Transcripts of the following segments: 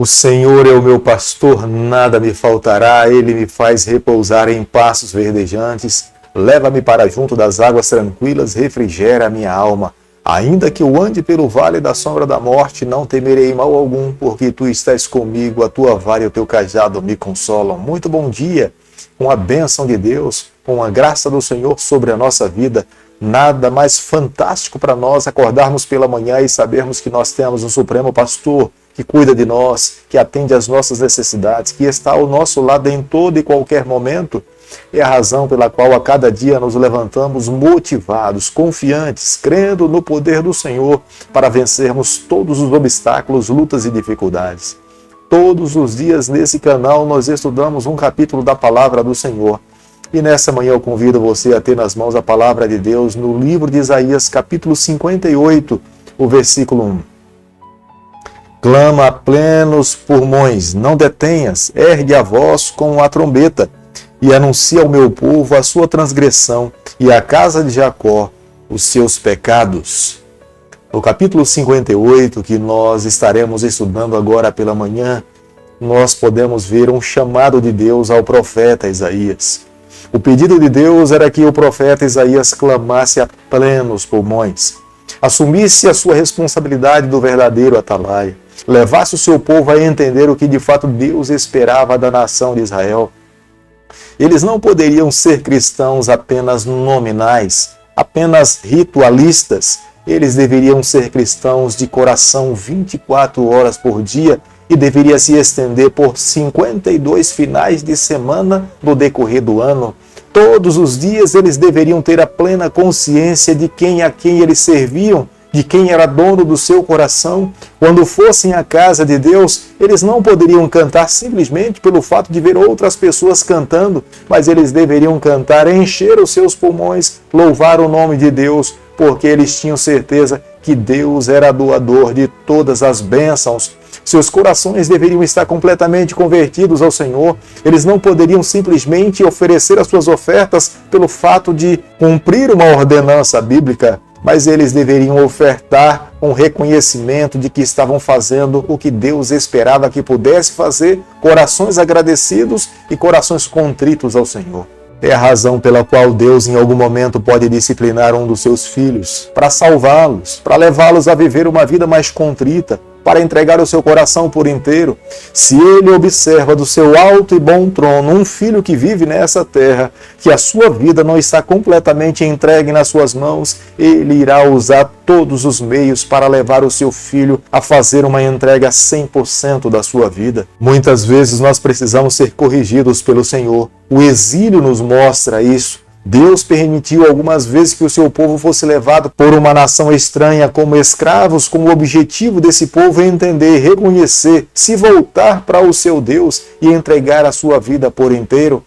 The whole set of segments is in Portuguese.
O Senhor é o meu pastor, nada me faltará. Ele me faz repousar em pastos verdejantes. Leva-me para junto das águas tranquilas, refrigera a minha alma. Ainda que eu ande pelo vale da sombra da morte, não temerei mal algum, porque tu estás comigo, a tua vara e o teu cajado me consolam. Muito bom dia, com a bênção de Deus, com a graça do Senhor sobre a nossa vida. Nada mais fantástico para nós acordarmos pela manhã e sabermos que nós temos um Supremo Pastor que cuida de nós, que atende às nossas necessidades, que está ao nosso lado em todo e qualquer momento. É a razão pela qual a cada dia nos levantamos motivados, confiantes, crendo no poder do Senhor para vencermos todos os obstáculos, lutas e dificuldades. Todos os dias nesse canal nós estudamos um capítulo da Palavra do Senhor. E nessa manhã eu convido você a ter nas mãos a Palavra de Deus no livro de Isaías, capítulo 58, o versículo 1. Clama a plenos pulmões, não detenhas, ergue a voz com a trombeta, e anuncia ao meu povo a sua transgressão, e à casa de Jacó os seus pecados. No capítulo 58, que nós estaremos estudando agora pela manhã, nós podemos ver um chamado de Deus ao profeta Isaías. O pedido de Deus era que o profeta Isaías clamasse a plenos pulmões, assumisse a sua responsabilidade do verdadeiro atalaia, levasse o seu povo a entender o que de fato Deus esperava da nação de Israel. Eles não poderiam ser cristãos apenas nominais, apenas ritualistas. Eles deveriam ser cristãos de coração 24 horas por dia e deveria se estender por 52 finais de semana no decorrer do ano. Todos os dias eles deveriam ter a plena consciência de quem a quem eles serviam, de quem era dono do seu coração. Quando fossem à casa de Deus, eles não poderiam cantar simplesmente pelo fato de ver outras pessoas cantando, mas eles deveriam cantar, encher os seus pulmões, louvar o nome de Deus, porque eles tinham certeza que Deus era doador de todas as bênçãos. Seus corações deveriam estar completamente convertidos ao Senhor. Eles não poderiam simplesmente oferecer as suas ofertas pelo fato de cumprir uma ordenança bíblica, mas eles deveriam ofertar um reconhecimento de que estavam fazendo o que Deus esperava que pudesse fazer, corações agradecidos e corações contritos ao Senhor. É a razão pela qual Deus em algum momento pode disciplinar um dos seus filhos, para salvá-los, para levá-los a viver uma vida mais contrita, para entregar o seu coração por inteiro. Se ele observa do seu alto e bom trono um filho que vive nessa terra, que a sua vida não está completamente entregue nas suas mãos, ele irá usar todos os meios para levar o seu filho a fazer uma entrega 100% da sua vida. Muitas vezes nós precisamos ser corrigidos pelo Senhor. O exílio nos mostra isso. Deus permitiu algumas vezes que o seu povo fosse levado por uma nação estranha como escravos, com o objetivo desse povo entender, reconhecer, se voltar para o seu Deus e entregar a sua vida por inteiro.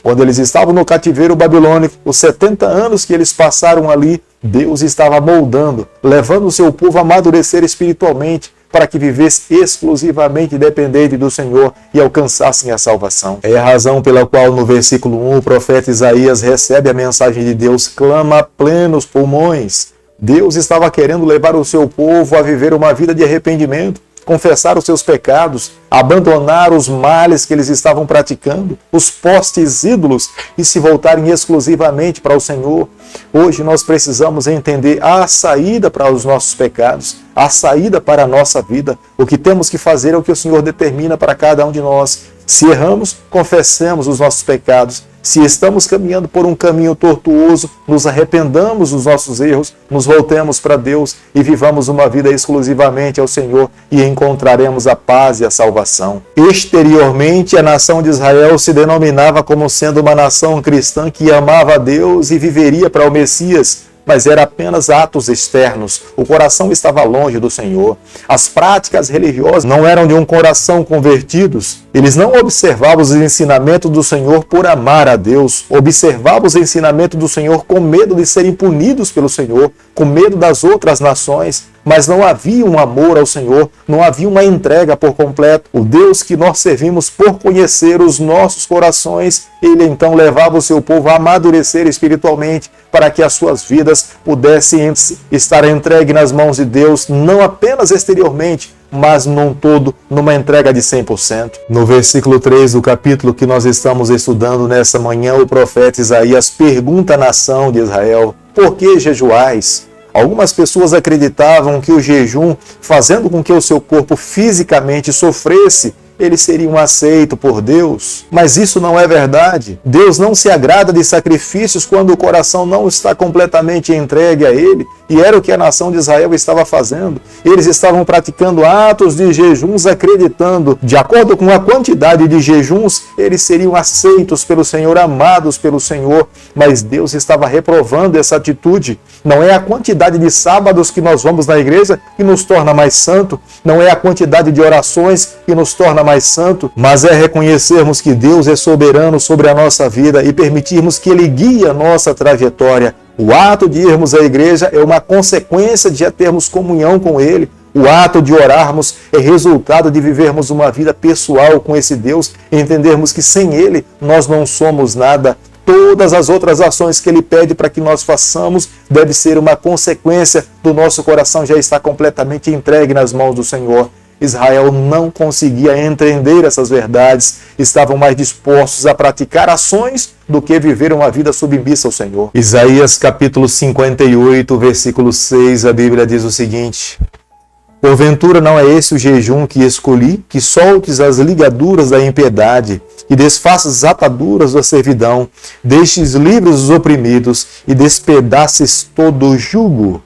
Quando eles estavam no cativeiro babilônico, os 70 anos que eles passaram ali, Deus estava moldando, levando o seu povo a amadurecer espiritualmente, para que vivesse exclusivamente dependente do Senhor e alcançassem a salvação. É a razão pela qual no versículo 1 o profeta Isaías recebe a mensagem de Deus, clama a plenos pulmões. Deus estava querendo levar o seu povo a viver uma vida de arrependimento, confessar os seus pecados, abandonar os males que eles estavam praticando, os postes ídolos e se voltarem exclusivamente para o Senhor. Hoje nós precisamos entender a saída para os nossos pecados, a saída para a nossa vida. O que temos que fazer é o que o Senhor determina para cada um de nós. Se erramos, confessemos os nossos pecados. Se estamos caminhando por um caminho tortuoso, nos arrependamos dos nossos erros, nos voltemos para Deus e vivamos uma vida exclusivamente ao Senhor e encontraremos a paz e a salvação. Exteriormente, a nação de Israel se denominava como sendo uma nação cristã que amava a Deus e viveria para o Messias, mas era apenas atos externos. O coração estava longe do Senhor. As práticas religiosas não eram de um coração convertidos. Eles não observavam os ensinamentos do Senhor por amar a Deus. Observavam os ensinamentos do Senhor com medo de serem punidos pelo Senhor, com medo das outras nações. mas não havia um amor ao Senhor, não havia uma entrega por completo. O Deus que nós servimos, por conhecer os nossos corações, ele então levava o seu povo a amadurecer espiritualmente, para que as suas vidas pudessem estar entregues nas mãos de Deus, não apenas exteriormente, mas num todo, numa entrega de 100%. No versículo 3 do capítulo que nós estamos estudando nessa manhã, o profeta Isaías pergunta à nação de Israel: por que jejuais? Algumas pessoas acreditavam que o jejum, fazendo com que o seu corpo fisicamente sofresse, eles seriam aceitos por Deus. Mas isso não é verdade. Deus não se agrada de sacrifícios quando o coração não está completamente entregue a Ele. E era o que a nação de Israel estava fazendo. Eles estavam praticando atos de jejuns, acreditando, de acordo com a quantidade de jejuns, eles seriam aceitos pelo Senhor, amados pelo Senhor. Mas Deus estava reprovando essa atitude. Não é a quantidade de sábados que nós vamos na igreja que nos torna mais santo. Não é a quantidade de orações que nos torna mais santo, mas é reconhecermos que Deus é soberano sobre a nossa vida e permitirmos que Ele guie a nossa trajetória. O ato de irmos à igreja é uma consequência de já termos comunhão com Ele. O ato de orarmos é resultado de vivermos uma vida pessoal com esse Deus e entendermos que sem Ele nós não somos nada. Todas as outras ações que Ele pede para que nós façamos deve ser uma consequência do nosso coração já estar completamente entregue nas mãos do Senhor. Israel não conseguia entender essas verdades, estavam mais dispostos a praticar ações do que viver uma vida submissa ao Senhor. Isaías capítulo 58, versículo 6, a Bíblia diz o seguinte: porventura não é esse o jejum que escolhi, que soltes as ligaduras da impiedade, e desfaças as ataduras da servidão, deixes livres os oprimidos, e despedaces todo o jugo?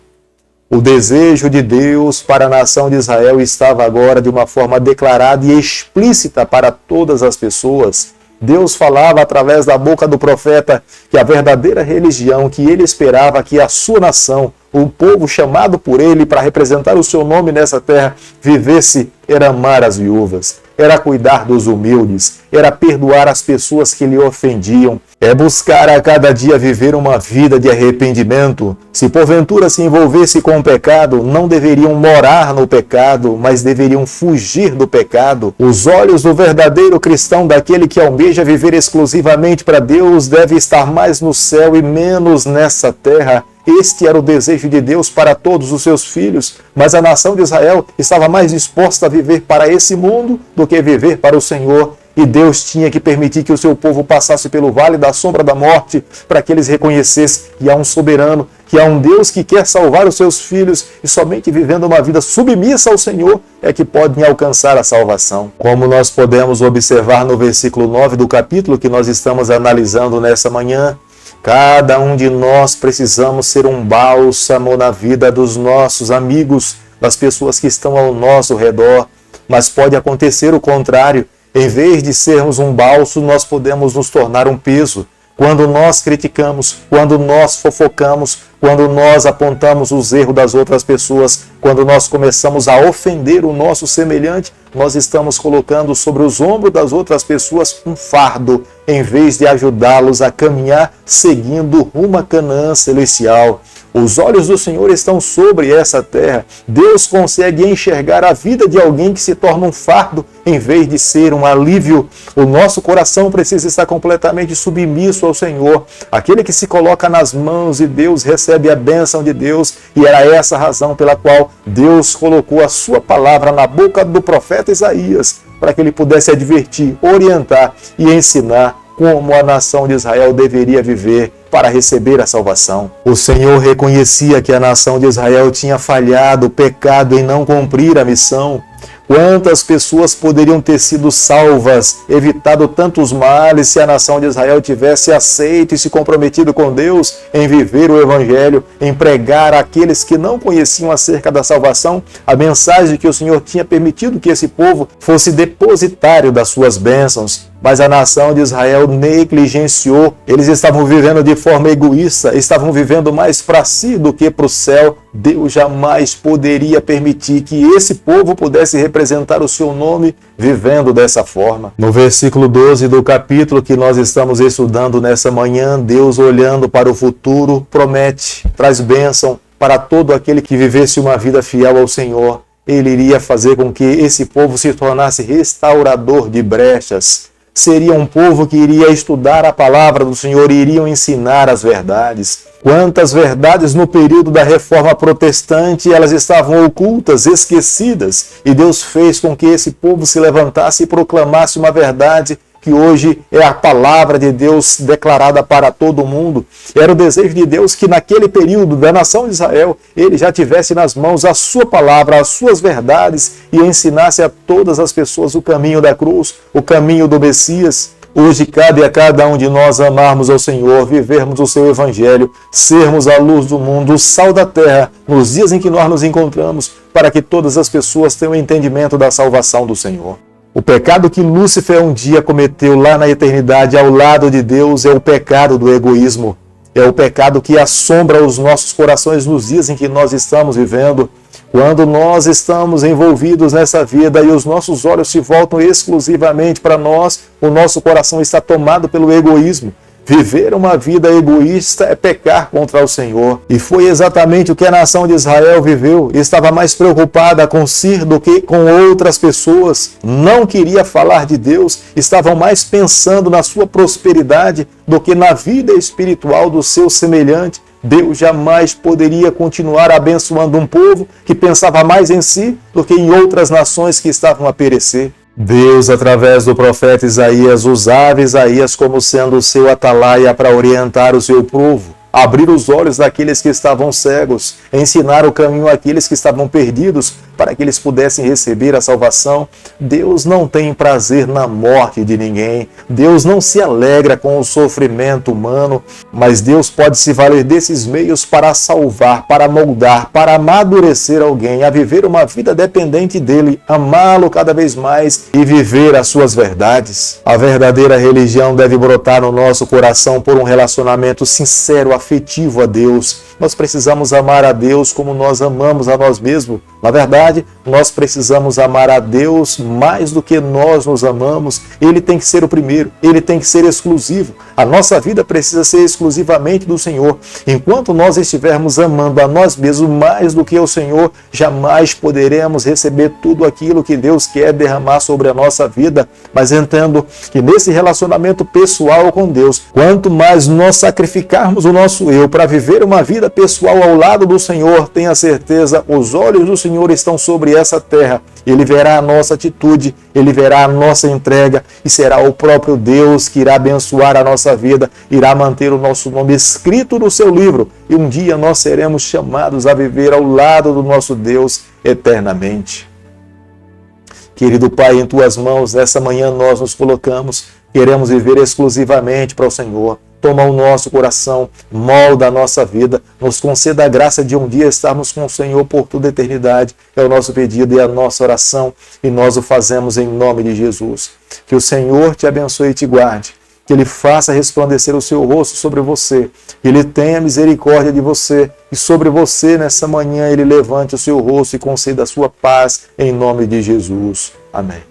O desejo de Deus para a nação de Israel estava agora de uma forma declarada e explícita para todas as pessoas. Deus falava através da boca do profeta que a verdadeira religião que ele esperava que a sua nação, o povo chamado por ele para representar o seu nome nessa terra, vivesse, era amar as viúvas, era cuidar dos humildes, era perdoar as pessoas que lhe ofendiam, é buscar a cada dia viver uma vida de arrependimento. Se porventura se envolvesse com o pecado, não deveriam morar no pecado, mas deveriam fugir do pecado. Os olhos do verdadeiro cristão, daquele que almeja viver exclusivamente para Deus, devem estar mais no céu e menos nessa terra. Este era o desejo de Deus para todos os seus filhos, mas a nação de Israel estava mais disposta a viver para esse mundo do que viver para o Senhor. E Deus tinha que permitir que o seu povo passasse pelo vale da sombra da morte para que eles reconhecessem que há um soberano, que há um Deus que quer salvar os seus filhos e somente vivendo uma vida submissa ao Senhor é que podem alcançar a salvação. Como nós podemos observar no versículo 9 do capítulo que nós estamos analisando nessa manhã, cada um de nós precisamos ser um bálsamo na vida dos nossos amigos, das pessoas que estão ao nosso redor, mas pode acontecer o contrário. Em vez de sermos um bálsamo, nós podemos nos tornar um peso. Quando nós criticamos, quando nós fofocamos, quando nós apontamos os erros das outras pessoas, quando nós começamos a ofender o nosso semelhante, nós estamos colocando sobre os ombros das outras pessoas um fardo, em vez de ajudá-los a caminhar seguindo rumo a Canaã celestial. Os olhos do Senhor estão sobre essa terra. Deus consegue enxergar a vida de alguém que se torna um fardo em vez de ser um alívio. O nosso coração precisa estar completamente submisso ao Senhor. Aquele que se coloca nas mãos de Deus recebe a bênção de Deus, e era essa a razão pela qual Deus colocou a sua palavra na boca do profeta Isaías, para que ele pudesse advertir, orientar e ensinar como a nação de Israel deveria viver para receber a salvação. O Senhor reconhecia que a nação de Israel tinha falhado, pecado em não cumprir a missão. Quantas pessoas poderiam ter sido salvas, evitado tantos males, se a nação de Israel tivesse aceito e se comprometido com Deus em viver o Evangelho, em pregar àqueles que não conheciam acerca da salvação, a mensagem que o Senhor tinha permitido que esse povo fosse depositário das suas bênçãos. Mas a nação de Israel negligenciou, eles estavam vivendo de forma egoísta, estavam vivendo mais para si do que para o céu. Deus jamais poderia permitir que esse povo pudesse representar o seu nome vivendo dessa forma. No versículo 12 do capítulo que nós estamos estudando nessa manhã, Deus, olhando para o futuro, promete, traz bênção, para todo aquele que vivesse uma vida fiel ao Senhor. Ele iria fazer com que esse povo se tornasse restaurador de brechas. Seria um povo que iria estudar a palavra do Senhor e iriam ensinar as verdades. Quantas verdades no período da Reforma Protestante elas estavam ocultas, esquecidas, e Deus fez com que esse povo se levantasse e proclamasse uma verdade que hoje é a palavra de Deus declarada para todo mundo. Era o desejo de Deus que naquele período da nação de Israel, ele já tivesse nas mãos a sua palavra, as suas verdades e ensinasse a todas as pessoas o caminho da cruz, o caminho do Messias. Hoje cabe a cada um de nós amarmos ao Senhor, vivermos o seu evangelho, sermos a luz do mundo, o sal da terra, nos dias em que nós nos encontramos, para que todas as pessoas tenham entendimento da salvação do Senhor. O pecado que Lúcifer um dia cometeu lá na eternidade ao lado de Deus é o pecado do egoísmo. É o pecado que assombra os nossos corações nos dias em que nós estamos vivendo. Quando nós estamos envolvidos nessa vida e os nossos olhos se voltam exclusivamente para nós, o nosso coração está tomado pelo egoísmo. Viver uma vida egoísta é pecar contra o Senhor. E foi exatamente o que a nação de Israel viveu. Estava mais preocupada com si do que com outras pessoas. Não queria falar de Deus. Estavam mais pensando na sua prosperidade do que na vida espiritual do seu semelhante. Deus jamais poderia continuar abençoando um povo que pensava mais em si do que em outras nações que estavam a perecer. Deus, através do profeta Isaías, usava Isaías como sendo o seu atalaia para orientar o seu povo, abrir os olhos daqueles que estavam cegos, ensinar o caminho àqueles que estavam perdidos, para que eles pudessem receber a salvação. Deus não tem prazer na morte de ninguém. Deus não se alegra com o sofrimento humano, mas Deus pode se valer desses meios para salvar, para moldar, para amadurecer alguém a viver uma vida dependente dele, amá-lo cada vez mais e viver as suas verdades. A verdadeira religião deve brotar no nosso coração por um relacionamento sincero, afetivo a Deus. Nós precisamos amar a Deus como nós amamos a nós mesmos. Na verdade, nós precisamos amar a Deus mais do que nós nos amamos. Ele tem que ser o primeiro, ele tem que ser exclusivo. A nossa vida precisa ser exclusivamente do Senhor. Enquanto nós estivermos amando a nós mesmos mais do que o Senhor, jamais poderemos receber tudo aquilo que Deus quer derramar sobre a nossa vida. Mas entendo que nesse relacionamento pessoal com Deus, quanto mais nós sacrificarmos o nosso eu para viver uma vida pessoal ao lado do Senhor, tenha certeza, os olhos do Senhor estão sobre essa terra. Ele verá a nossa atitude, ele verá a nossa entrega e será o próprio Deus que irá abençoar a nossa vida, irá manter o nosso nome escrito no seu livro e um dia nós seremos chamados a viver ao lado do nosso Deus eternamente. Querido Pai, em Tuas mãos, nessa manhã nós nos colocamos, queremos viver exclusivamente para o Senhor. Toma o nosso coração, molda a nossa vida, nos conceda a graça de um dia estarmos com o Senhor por toda a eternidade. É o nosso pedido e a nossa oração, e nós o fazemos em nome de Jesus. Que o Senhor te abençoe e te guarde, que Ele faça resplandecer o seu rosto sobre você, que Ele tenha misericórdia de você, e sobre você nessa manhã Ele levante o seu rosto e conceda a sua paz, em nome de Jesus. Amém.